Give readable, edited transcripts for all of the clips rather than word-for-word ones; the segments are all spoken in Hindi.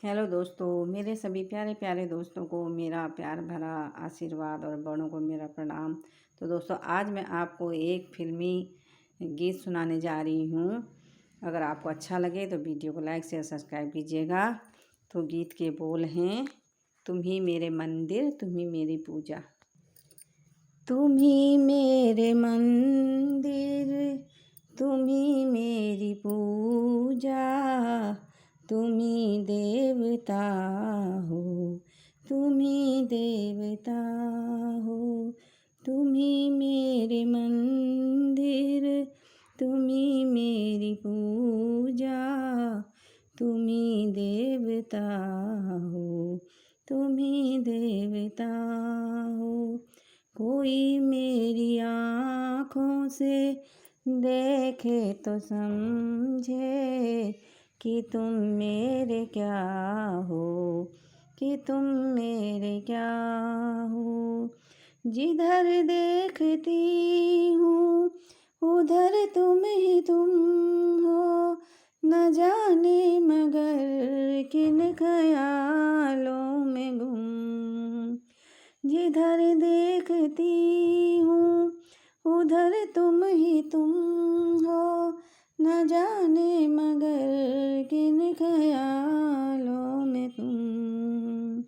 हेलो दोस्तों, मेरे सभी प्यारे प्यारे दोस्तों को मेरा प्यार भरा आशीर्वाद और बड़ों को मेरा प्रणाम। तो दोस्तों, आज मैं आपको एक फिल्मी गीत सुनाने जा रही हूँ। अगर आपको अच्छा लगे तो वीडियो को लाइक शेयर सब्सक्राइब कीजिएगा। तो गीत के बोल हैं, तुम ही मेरे मंदिर, तुम ही मेरी पूजा। तुम ही मेरे मंदिर, तुम ही मेरी पूजा, तुम ही देवता हो, तुम ही देवता हो। तुम ही मेरे मंदिर, तुम ही मेरी पूजा, तुम ही देवता हो, तुम ही देवता हो। कोई मेरी आँखों से देखे तो समझे कि तुम मेरे क्या हो, कि तुम मेरे क्या हो। जिधर देखती हूँ उधर तुम ही तुम हो, न जाने मगर किन ख़यालों में गुम। जिधर देखती हूँ उधर तुम ही तुम हो, न जाने मगर किन ख़यालों में तुम।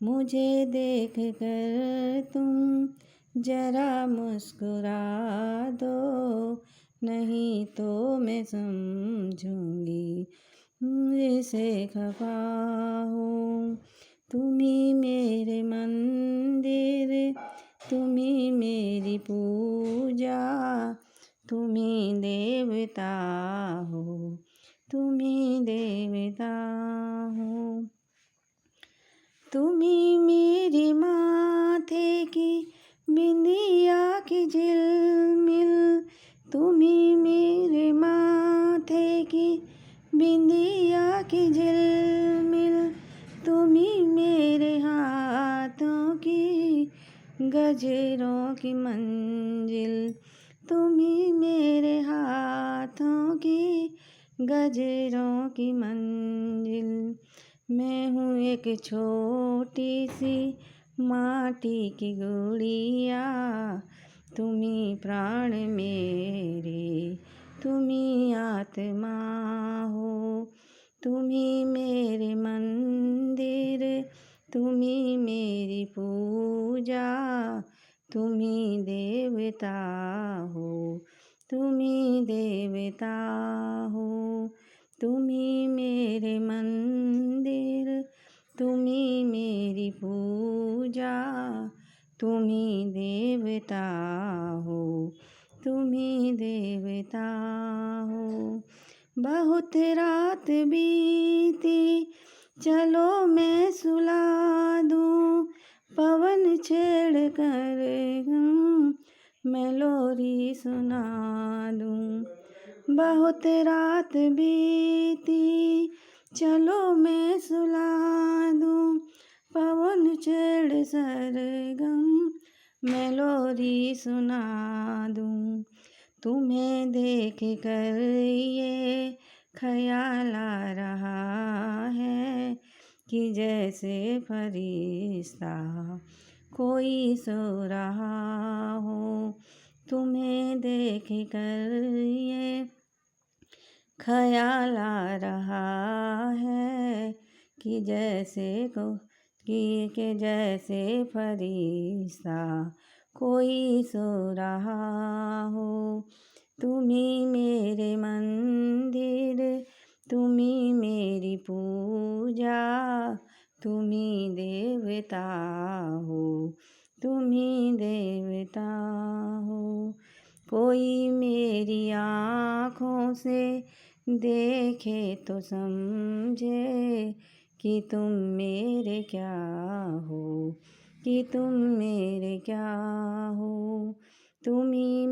मुझे देख कर तुम ज़रा मुस्कुरा दो, नहीं तो मैं समझूंगी मुझसे खफा हो। तुम ही मेरे मंदिर, तुम ही मेरी पूजा, तुम ही देवता हो, तुम ही देवता हो। तुम ही मेरी माथे की बिंदिया की झिलमिल, तुम ही मेरे माथे की बिंदिया की झिलमिल, तुम ही मेरे हाथों की गजरों की मंजिल, तुम ही मेरे हाथों की गजरों की मंजिल। मैं हूँ एक छोटी सी माटी की गुड़िया, तुम ही प्राण मेरे, तुम ही आत्मा हो। तुम ही मेरे मंदिर, तुम ही मेरी पूजा, तुम ही देवता हो, तुम ही देवता हो। तुम ही मेरे मंदिर, तुम ही मेरी पूजा, तुम ही देवता हो, तुम ही देवता हो। बहुत रात बीती, चलो मैं सुला दूँ, पवन छेड़ कर मैं लोरी सुना दूँ। बहुत रात बीती, चलो मैं सुला दूँ, पवन छेड़ सरगम मैं लोरी सुना दूँ। तुम्हें देख कर ये ख्याल आ रहा है कि जैसे फरिश्ता कोई सो रहा हो। तुम्हें देख कर ये ख्याल आ रहा है कि जैसे फरिश्ता कोई सो रहा हो। तुम ही मेरे मंदिर, तुम ही मेरी पूजा, तुम ही देवता हो, तुम ही देवता हो। कोई मेरी आँखों से देखे तो समझे कि तुम मेरे क्या हो, कि तुम मेरे क्या हो। तुम ही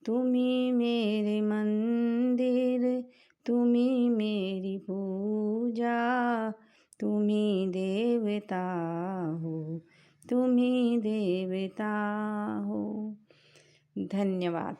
तुम ही मेरे मंदिर, तुम ही मेरी पूजा, तुम ही देवता हो, तुम ही देवता हो। धन्यवाद।